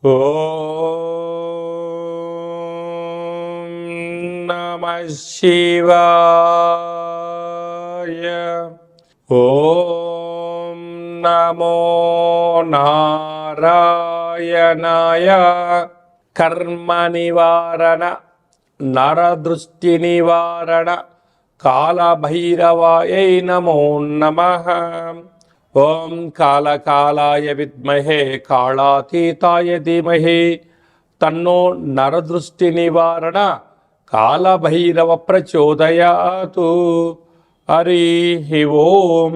ఓం నమః శివాయ. ఓం నమో నారాయణాయ. కర్మ నివారణ, నరదృష్టి నివారణ, కాళభైరవాయై నమో నమః. ఓం కాళకాలాయ విద్మహే కాళాతీతాయ ధీమహి తన్నో నరదృష్టి నివారణ కాళభైరవ ప్రచోదయాతు. హరి ఓం.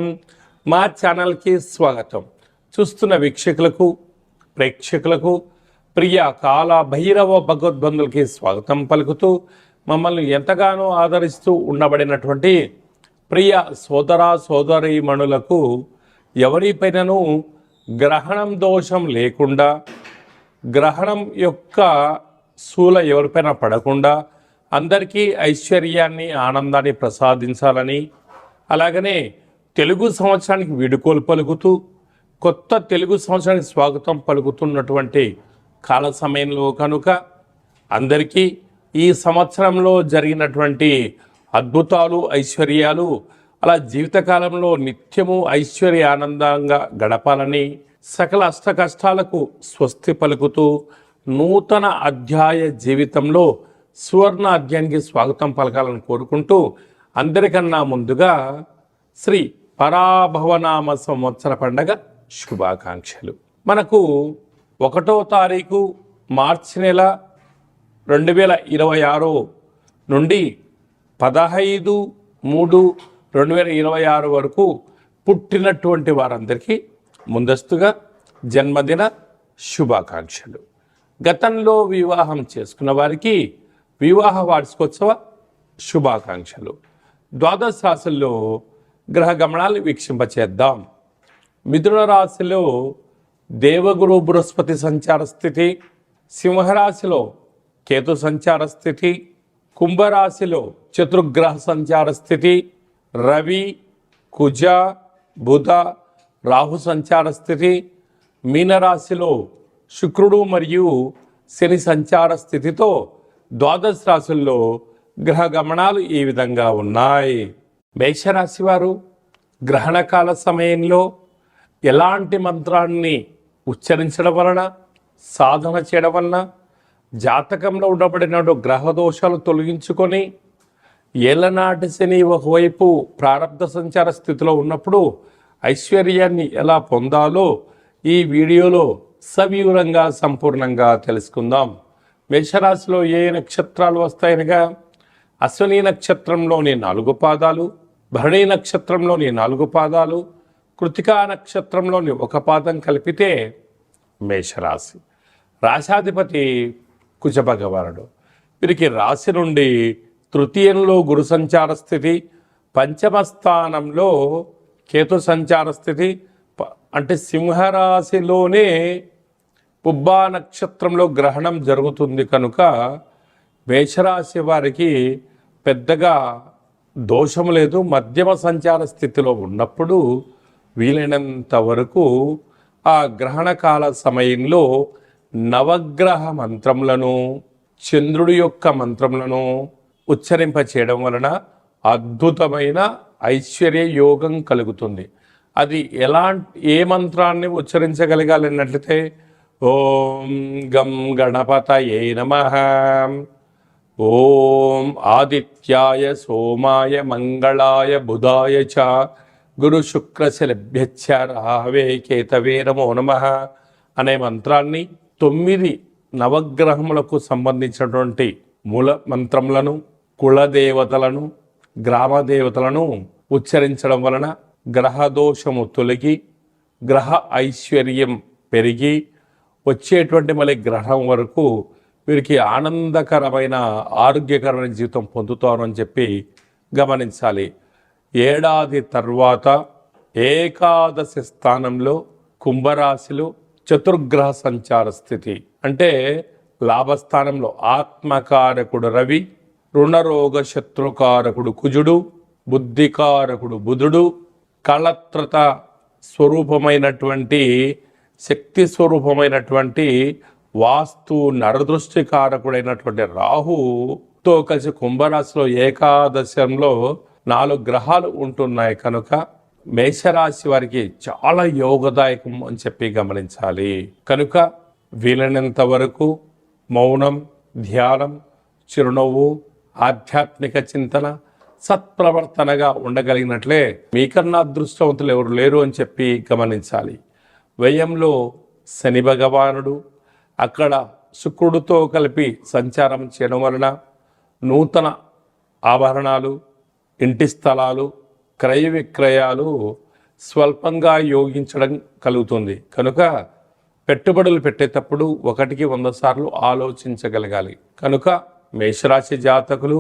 మా ఛానల్కి స్వాగతం. చూస్తున్న వీక్షకులకు, ప్రేక్షకులకు, ప్రియ కాళభైరవ భగవద్బంధులకి స్వాగతం పలుకుతూ, మమ్మల్ని ఎంతగానో ఆదరిస్తూ ఉండబడినటువంటి ప్రియ సోదర సోదరీమణులకు, ఎవరిపైనను గ్రహణం దోషం లేకుండా, గ్రహణం యొక్క శూల ఎవరిపైన పడకుండా అందరికీ ఐశ్వర్యాన్ని, ఆనందాన్ని ప్రసాదించాలని, అలాగనే తెలుగు సంవత్సరానికి వీడుకోలు పలుకుతూ కొత్త తెలుగు సంవత్సరానికి స్వాగతం పలుకుతున్నటువంటి కాల సమయంలో కనుక అందరికీ ఈ సంవత్సరంలో జరిగినటువంటి అద్భుతాలు, ఐశ్వర్యాలు, అలా జీవితకాలంలో నిత్యము ఐశ్వర్య ఆనందంగా గడపాలని, సకల అష్ట కష్టాలకు స్వస్తి పలుకుతూ నూతన అధ్యాయ జీవితంలో సువర్ణ అధ్యాయానికి స్వాగతం పలకాలని కోరుకుంటూ, అందరికన్నా ముందుగా శ్రీ పరాభవనామ సంవత్సర పండగ శుభాకాంక్షలు. మనకు 1వ తారీఖు మార్చి నెల 2026 నుండి 15/3/2026 వరకు పుట్టినటువంటి వారందరికీ ముందస్తుగా జన్మదిన శుభాకాంక్షలు. గతంలో వివాహం చేసుకున్న వారికి వివాహ వార్షికోత్సవ శుభాకాంక్షలు. ద్వాదశ రాశుల్లో గ్రహ గమనాలు వీక్షింపచేద్దాం. మిథున రాశిలో దేవగురు బృహస్పతి సంచార స్థితి, సింహరాశిలో కేతు సంచార స్థితి, కుంభరాశిలో చతుర్గ్రహ సంచార స్థితి, రవి, కుజ, బుధ, రాహు సంచార స్థితి, మీనరాశిలో శుక్రుడు మరియు శని సంచార స్థితితో ద్వాదశ రాశుల్లో గ్రహ గమనాలు ఈ విధంగా ఉన్నాయి. మేషరాశి వారు గ్రహణకాల సమయంలో ఎలాంటి మంత్రాన్ని ఉచ్చరించడం వలన, సాధన చేయడం వలన జాతకంలో ఉండబడిన గ్రహ దోషాలు తొలగించుకొని, ఏళ్ళనాటి శని ఒకవైపు ప్రారంభ సంచార స్థితిలో ఉన్నప్పుడు ఐశ్వర్యాన్ని ఎలా పొందాలో ఈ వీడియోలో సవివరంగా సంపూర్ణంగా తెలుసుకుందాం. మేషరాశిలో ఏ నక్షత్రాలు వస్తాయనగా, అశ్విని నక్షత్రంలోని 4 పాదాలు, భరణి నక్షత్రంలోని 4 పాదాలు, కృతికా నక్షత్రంలోని 1 పాదం కలిపితే మేషరాశి. రాశాధిపతి కుజ భగవానుడు. వీరికి రాశి నుండి తృతీయంలో గురు సంచార స్థితి, పంచమ స్థానంలో కేతు సంచార స్థితి, అంటే సింహరాశిలోనే పుబ్బా నక్షత్రంలో గ్రహణం జరుగుతుంది కనుక మేషరాశి వారికి పెద్దగా దోషము లేదు. మధ్యమ సంచార స్థితిలో ఉన్నప్పుడు వీలైనంత వరకు ఆ గ్రహణకాల సమయంలో నవగ్రహ మంత్రములను, చంద్రుడి యొక్క మంత్రములను ఉచ్చరింప చేయడం వలన అద్భుతమైన ఐశ్వర్య యోగం కలుగుతుంది. అది ఏ మంత్రాన్ని ఉచ్చరించగలగాలి అన్నట్లయితే, ఓం గం గణపతయే నమః, ఓం ఆదిత్యాయ సోమాయ మంగళాయ బుధాయ చ గురు శుక్రశలభ్యచ్చ రాహవే కేతవే నమో నమః అనే మంత్రాన్ని 9 నవగ్రహములకు సంబంధించినటువంటి మూల మంత్రములను, కులదేవతలను, గ్రామదేవతలను ఉచ్చరించడం వలన గ్రహదోషము తొలగి, గ్రహ ఐశ్వర్యం పెరిగి, వచ్చేటువంటి మళ్ళీ గ్రహం వరకు వీరికి ఆనందకరమైన ఆరోగ్యకరమైన జీవితం పొందుతారు అని చెప్పి గమనించాలి. ఏడాది తర్వాత ఏకాదశి స్థానంలో కుంభరాశిలో చతుర్గ్రహ సంచార స్థితి, అంటే లాభస్థానంలో ఆత్మకారకుడు రవి, రుణరోగ శత్రుకారకుడు కుజుడు, బుద్ధికారకుడు బుధుడు, కళత్రత స్వరూపమైనటువంటి శక్తి స్వరూపమైనటువంటి వాస్తు నరదృష్టి కారకుడైనటువంటి రాహుతో కలిసి కుంభరాశిలో ఏకాదశంలో 4 గ్రహాలు ఉంటున్నాయి కనుక మేషరాశి వారికి చాలా యోగదాయకం అని చెప్పి గమనించాలి. కనుక వీలైనంత వరకు మౌనం, ధ్యానం, చిరునవ్వు, ఆధ్యాత్మిక చింతన, సత్ప్రవర్తనగా ఉండగలిగినట్లే మీకన్నా అదృష్టవంతులు ఎవరు లేరు అని చెప్పి గమనించాలి. వ్యయంలో శని భగవానుడు అక్కడ శుక్రుడితో కలిపి సంచారం చేయడం వలన నూతన ఆభరణాలు, ఇంటి స్థలాలు, క్రయ విక్రయాలు స్వల్పంగా యోగించడం కలుగుతుంది. కనుక పెట్టుబడులు పెట్టేటప్పుడు 1కి 100 సార్లు ఆలోచించగలగాలి. కనుక మేషరాశి జాతకులు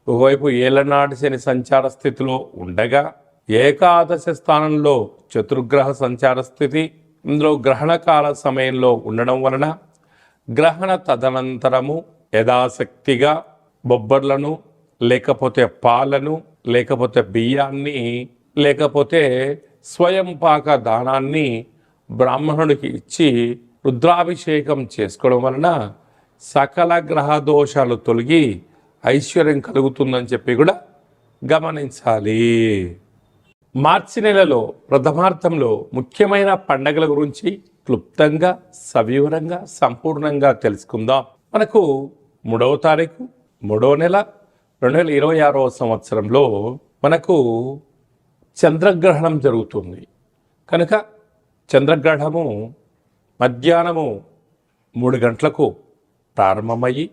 ఒకవైపు ఏళ్లనాటి శని సంచార స్థితిలో ఉండగా ఏకాదశ స్థానంలో చతుర్గ్రహ సంచార స్థితి, ఇందులో గ్రహణకాల సమయంలో ఉండడం వలన గ్రహణ తదనంతరము యథాశక్తిగా బొబ్బర్లను, లేకపోతే పాలను, లేకపోతే బియ్యాన్ని, లేకపోతే స్వయం పాక దానాన్ని బ్రాహ్మణుడికి ఇచ్చి రుద్రాభిషేకం చేసుకోవడం వలన సకల గ్రహ దోషాలు తొలగి ఐశ్వర్యం కలుగుతుందని చెప్పి కూడా గమనించాలి. మార్చి నెలలో ప్రథమార్థంలో ముఖ్యమైన పండగల గురించి క్లుప్తంగా, సవివరంగా, సంపూర్ణంగా తెలుసుకుందాం. మనకు 3వ తారీఖు 3వ నెల 2026వ సంవత్సరంలో మనకు చంద్రగ్రహణం జరుగుతుంది. కనుక చంద్రగ్రహణము మధ్యాహ్నము 3 గంటలకు ప్రారంభమయ్యి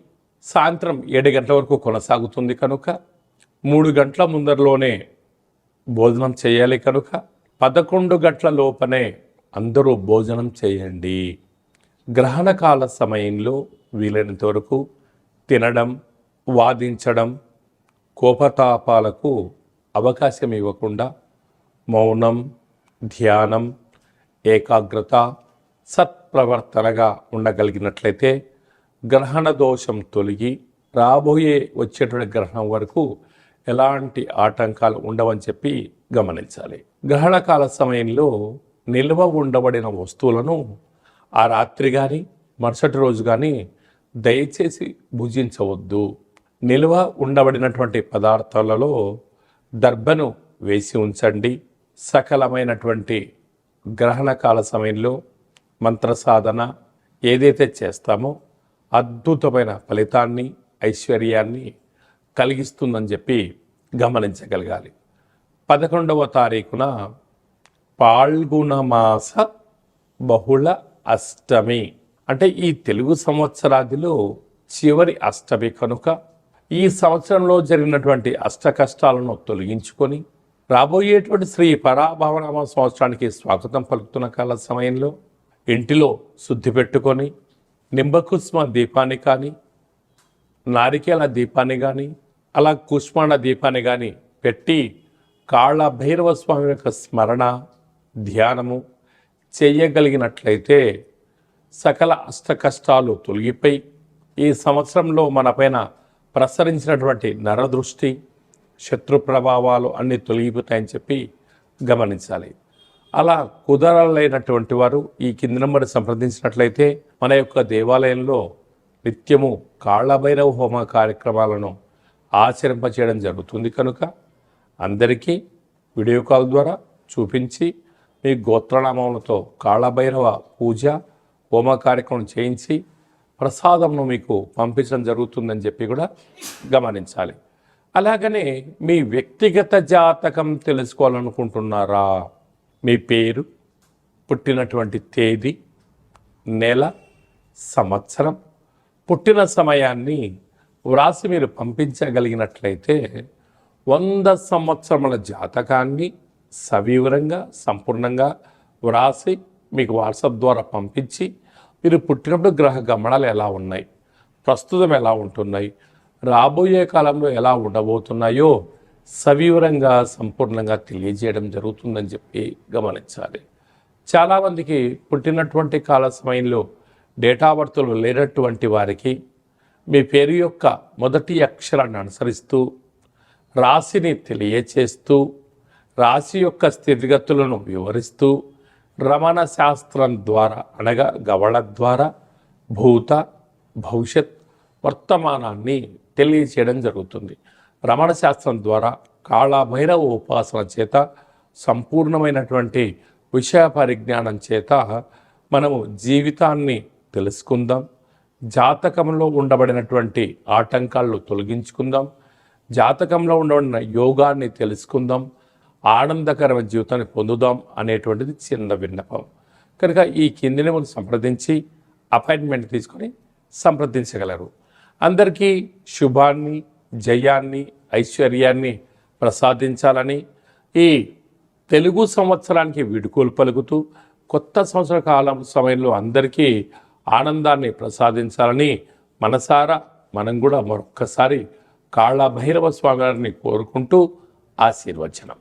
సాయంత్రం 7 గంటల వరకు కొనసాగుతుంది. కనుక 3 గంటల ముందరలోనే భోజనం చేయాలి. కనుక 11 గంటల లోపనే అందరూ భోజనం చేయండి. గ్రహణకాల సమయంలో వీలైనంత వరకు తినడం, వాదించడం, కోపతాపాలకు అవకాశం ఇవ్వకుండా మౌనం, ధ్యానం, ఏకాగ్రత, సత్ప్రవర్తనగా ఉండగలిగినట్లయితే గ్రహణ దోషం తొలగి రాబోయే వచ్చేటువంటి గ్రహణం వరకు ఎలాంటి ఆటంకాలు ఉండవని చెప్పి గమనించాలి. గ్రహణకాల సమయంలో నిల్వ ఉండబడిన వస్తువులను ఆ రాత్రి కానీ మరుసటి రోజు కానీ దయచేసి భుజించవద్దు. నిల్వ ఉండబడినటువంటి పదార్థాలలో దర్భను వేసి ఉంచండి. సకలమైనటువంటి గ్రహణకాల సమయంలో మంత్ర సాధన ఏదైతే చేస్తామో అద్భుతమైన ఫలితాన్ని, ఐశ్వర్యాన్ని కలిగిస్తుందని చెప్పి గమనించగలగాలి. 11వ తారీఖున పాల్గొన మాస బహుళ అష్టమి, అంటే ఈ తెలుగు సంవత్సరాదిలో చివరి అష్టమి కనుక ఈ సంవత్సరంలో జరిగినటువంటి అష్ట కష్టాలను తొలగించుకొని రాబోయేటువంటి శ్రీ పరాభవనామ సంవత్సరానికి స్వాగతం పలుకుతున్న కాల సమయంలో ఇంటిలో శుద్ధి పెట్టుకొని నింబకుస్మ దీపాన్ని కానీ, నారికేల దీపాన్ని కానీ, అలా కుష్మాండ దీపాన్ని కానీ పెట్టి కాళ్ళ భైరవ స్వామి యొక్క స్మరణ, ధ్యానము చేయగలిగినట్లయితే సకల అష్ట కష్టాలు తొలగిపోయి ఈ సంవత్సరంలో మనపైన ప్రసరించినటువంటి నరదృష్టి, శత్రు ప్రభావాలు అన్నీ తొలగిపోతాయని చెప్పి గమనించాలి. అలా కుదరలేనటువంటి వారు ఈ కింది నంబర్ సంప్రదించినట్లయితే మన యొక్క దేవాలయంలో నిత్యము కాళ్ళభైరవ హోమ కార్యక్రమాలను ఆచరింపచేయడం జరుగుతుంది. కనుక అందరికీ వీడియో కాల్ ద్వారా చూపించి మీ గోత్రనామములతో కాళ్ళభైరవ పూజ, హోమ కార్యక్రమం చేయించి ప్రసాదంను మీకు పంపించడం జరుగుతుందని చెప్పి కూడా గమనించాలి. అలాగనే మీ వ్యక్తిగత జాతకం తెలుసుకోవాలనుకుంటున్నారా? మీ పేరు, పుట్టినటువంటి తేదీ, నెల, సంవత్సరం, పుట్టిన సమయాన్ని వ్రాసి మీరు పంపించగలిగినట్లయితే 100 సంవత్సరముల జాతకాన్ని సవివరంగా, సంపూర్ణంగా వ్రాసి మీకు వాట్సాప్ ద్వారా పంపించి మీరు పుట్టినప్పుడు గ్రహ గమనాలు ఎలా ఉన్నాయి, ప్రస్తుతం ఎలా ఉంటున్నాయి, రాబోయే కాలంలో ఎలా ఉండబోతున్నాయో సవివరంగా, సంపూర్ణంగా తెలియజేయడం జరుగుతుందని చెప్పి గమనించాలి. చాలామందికి పుట్టినటువంటి కాల సమయంలో డేటా బర్త్లు లేనటువంటి వారికి మీ పేరు యొక్క మొదటి అక్షరాన్ని అనుసరిస్తూ రాశిని తెలియచేస్తూ రాశి యొక్క స్థితిగతులను వివరిస్తూ రమణ శాస్త్రం ద్వారా అనగా గవళ ద్వారా భూత భవిష్యత్ వర్తమానాన్ని తెలియచేయడం జరుగుతుంది. రమణ శాస్త్రం ద్వారా కాళభైరవ ఉపాసన చేత సంపూర్ణమైనటువంటి విషయ పరిజ్ఞానం చేత మనము జీవితాన్ని తెలుసుకుందాం. జాతకంలో ఉండబడినటువంటి ఆటంకాలను తొలగించుకుందాం. జాతకంలో ఉండబడిన యోగాన్ని తెలుసుకుందాం. ఆనందకరమైన జీవితాన్ని పొందుదాం అనేటువంటిది చిన్న విన్నపం. కనుక ఈ కిందిని మనం సంప్రదించి అపాయింట్మెంట్ తీసుకొని సంప్రదించగలరు. అందరికీ శుభాన్ని, జయాన్ని, ఐశ్వర్యాన్ని ప్రసాదించాలని ఈ తెలుగు సంవత్సరానికి వీడుకోలు పలుకుతూ కొత్త సంవత్సర కాలం సమయంలో అందరికీ ఆనందాన్ని ప్రసాదించాలని మనసారా మనం కూడా మరొక్కసారి కాళభైరవ స్వామి గారిని కోరుకుంటూ ఆశీర్వచనం.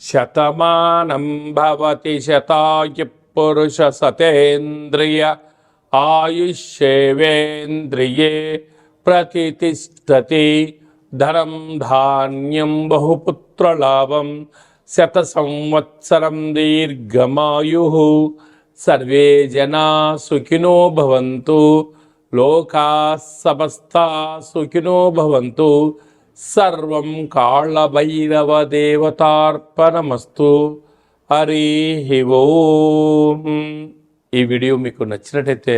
శతమానం భవతి శతాయు పురుష సతేంద్రియ ఆయుష్యేవేంద్రియే ప్రతిష్టతి ధనం ధాన్యం బహుపుత్రలాభం శత సంవత్సరం దీర్ఘమాయు సర్వే జనా సుఖినో భవంతు లోకా సమస్తా సుఖినో భవంతు సర్వం కాళభైరవ దేవతార్పణమస్తు. హరి ఓం. ఈ వీడియో మీకు నచ్చినట్టయితే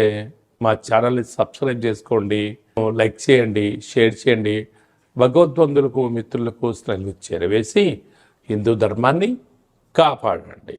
మా ఛానల్ని సబ్స్క్రైబ్ చేసుకోండి, లైక్ చేయండి, షేర్ చేయండి. భగవద్బంధులకు మిత్రులకు స్నేహితులకు చేరవేసి హిందూ ధర్మాన్ని కాపాడండి.